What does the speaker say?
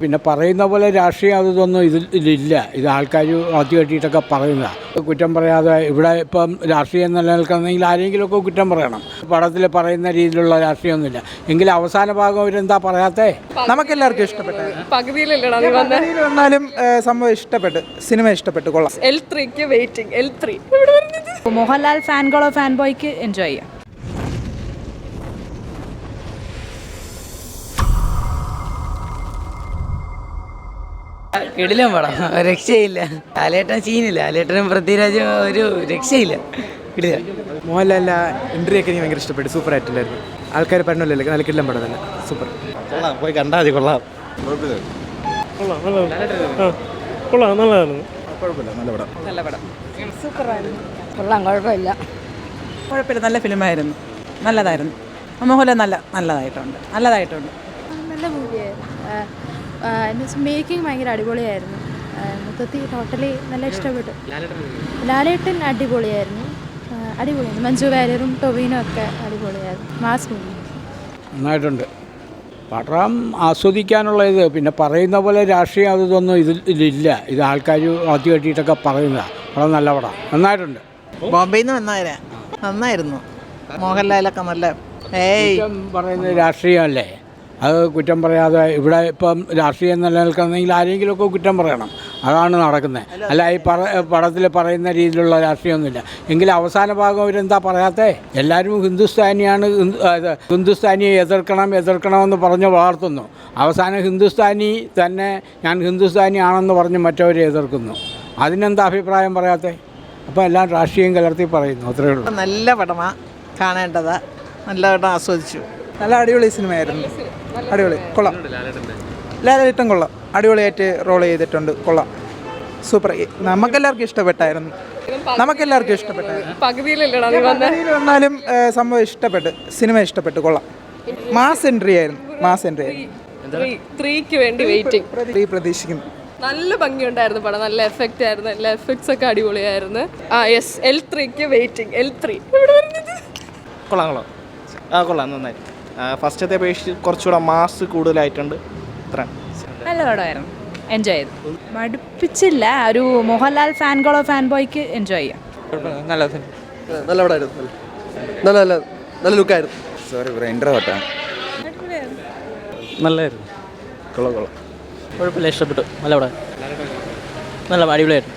പിന്നെ പറയുന്ന പോലെ രാഷ്ട്രീയം അതൊന്നും ഇതിലില്ല. ഇത് ആൾക്കാർ വളർത്തി കെട്ടിയിട്ടൊക്കെ പറയുന്നതാണ്. കുറ്റം പറയാതെ ഇവിടെ ഇപ്പം രാഷ്ട്രീയം നിലനിൽക്കണമെങ്കിൽ ആരെങ്കിലുമൊക്കെ കുറ്റം പറയണം. പടത്തിൽ പറയുന്ന രീതിയിലുള്ള രാഷ്ട്രീയമൊന്നുമില്ല. എങ്കിലും അവസാന ഭാഗം അവരെന്താ പറയാത്തേ? നമുക്കെല്ലാവർക്കും ഇഷ്ടപ്പെട്ടു. പകുതിയിലെന്നാലും സംഭവം ഇഷ്ടപ്പെട്ടു, സിനിമ ഇഷ്ടപ്പെട്ടു, കൊള്ളാം. L3 waiting. L3 മോഹൻലാൽ ഫാൻകളോ ഫാൻ ബോയ്ക്ക് എൻജോയ് ചെയ്യാം. കിടിലം പടം, രക്ഷയില്ല. ലാലേട്ടൻ സീനില്ല, ലാലേട്ടനും പൃഥ്വിരാജും ഒരു രക്ഷയില്ല. കിടില മോഹൻലാലിൻ്റെ എൻട്രി ഒക്കെ എനിക്ക് ഭയങ്കര ഇഷ്ടപ്പെട്ടു. സൂപ്പർ ആയിട്ടില്ലായിരുന്നു. ആൾക്കാർ പറഞ്ഞല്ലോ നല്ല കിടിലം പടം തന്നെ. സൂപ്പർ. കൊള്ളാം, പോയി കണ്ടാൽ മതി. കൊള്ളാം, കൊള്ളാം, നല്ലതായിരുന്നു. നല്ല പടം, സൂപ്പറായിരുന്നു. കൊള്ളാം, കുഴപ്പമില്ല. നല്ല ഫിലിമായിരുന്നു, നല്ലതായിരുന്നു. മോഹൻലാൽ നല്ലതായിട്ടുണ്ട്. നല്ല മൂവിയായിരുന്നു. മേക്കിംഗ് ഭയങ്കര അടിപൊളിയായിരുന്നു. മൊത്തത്തിൽ ടോട്ടലി നല്ല ഇഷ്ടപ്പെട്ടു. ലാലേട്ടൻ അടിപൊളിയായിരുന്നു. മഞ്ജു വാര്യറും ടൊവിനും ഒക്കെ അടിപൊളിയായിരുന്നു. മാസ് മൂവി നന്നായിട്ടുണ്ട്. പടം ആസ്വദിക്കാനുള്ള ഇത്. പിന്നെ പറയുന്ന പോലെ രാഷ്ട്രീയം അതൊന്നും ഇതിലില്ല. ഇത് ആൾക്കാർ വളർത്തി കെട്ടിയിട്ടൊക്കെ പറയുന്നതാണ്. പടം നല്ല പടം, നന്നായിട്ടുണ്ട്. ബോംബെയിൽ നിന്ന് വന്നവരാ, നന്നായിരുന്നു. മോഹൻലാലൊക്കെ നല്ല കുറ്റം പറയുന്നത് രാഷ്ട്രീയമല്ലേ? അത് കുറ്റം പറയാതെ ഇവിടെ ഇപ്പം രാഷ്ട്രീയം നിലനിൽക്കണമെങ്കിൽ ആരെങ്കിലുമൊക്കെ കുറ്റം പറയണം. അതാണ് നടക്കുന്നത്. അല്ല ഈ പടത്തിൽ പറയുന്ന രീതിയിലുള്ള രാഷ്ട്രീയമൊന്നുമില്ല. എങ്കിലും അവസാന ഭാഗം അവരെന്താ പറയാത്തേ? എല്ലാവരും ഹിന്ദുസ്ഥാനിയാണ്, ഹിന്ദുസ്ഥാനിയെ എതിർക്കണമെന്ന് പറഞ്ഞ് വളർത്തുന്നു. അവസാനം ഹിന്ദുസ്ഥാനി തന്നെ ഞാൻ ഹിന്ദുസ്ഥാനി ആണെന്ന് പറഞ്ഞ് മറ്റവരെ എതിർക്കുന്നു. അതിനെന്താ അഭിപ്രായം പറയാത്തേ? അപ്പോൾ എല്ലാം രാഷ്ട്രീയം കലർത്തി പറയുന്നു, അത്രയേ ഉള്ളൂ. നല്ല പടമാണ്, കാണേണ്ടതാ. നല്ലതായിട്ട് ആസ്വദിച്ചു. നല്ല അടിപൊളി സിനിമയായിരുന്നു. അടിപൊളി, കൊള്ളാം. ലാലേട്ടൻ കൊള്ളാം, അടിപൊളിയായിട്ട് റോൾ ചെയ്തിട്ടുണ്ട്. കൊള്ളാം, സൂപ്പർ. നമുക്കെല്ലാവർക്കും ഇഷ്ടപ്പെട്ടായിരുന്നു. പകുതിയിലെന്നാലും സംഭവം ഇഷ്ടപ്പെട്ടു, സിനിമ ഇഷ്ടപ്പെട്ടു, കൊള്ളാം. മാസ് എൻട്രി ആയിരുന്നു. 3ക്ക് വേണ്ടി വെയിറ്റിംഗ്. പ്രതീക്ഷിക്കുന്നു. നല്ല ഭംഗിയുണ്ടായിരുന്നു പടം, നല്ല എഫക്റ്റ് ആയിരുന്നു. എല്ലാ എഫക്ട്സ് ഒക്കെ അടിപൊളിയായിരുന്നു. L3 waiting. L3 കൊള്ളാം. കൊള്ളാം, നന്നായി. ഫസ്റ്റത്തെ അപേക്ഷിച്ച് കുറച്ചുകൂടെ മാസ് കൂടുതലായിട്ടുണ്ട്. ഇത്ര നല്ല പടമായിരുന്നു, എൻജോയ് ചെയ്തു. മടുപ്പിച്ചില്ല. ഒരു മോഹൻലാൽ ഫാൻകളോ ഫാൻ ബോയ്ക്ക് എൻജോയ് ചെയ്യാം. നല്ല പടമായിരുന്നു. നല്ല ലുക്കായിരുന്നു. സോറി ബ്രോ, ഇൻട്രോ തൊട്ടാണ്. നല്ലതായിരുന്നു. കൊള്ളാം. കുഴപ്പമില്ല, ഇഷ്ടപ്പെട്ടു. നല്ല പടം, നല്ല അടിപൊളിയായിരുന്നു.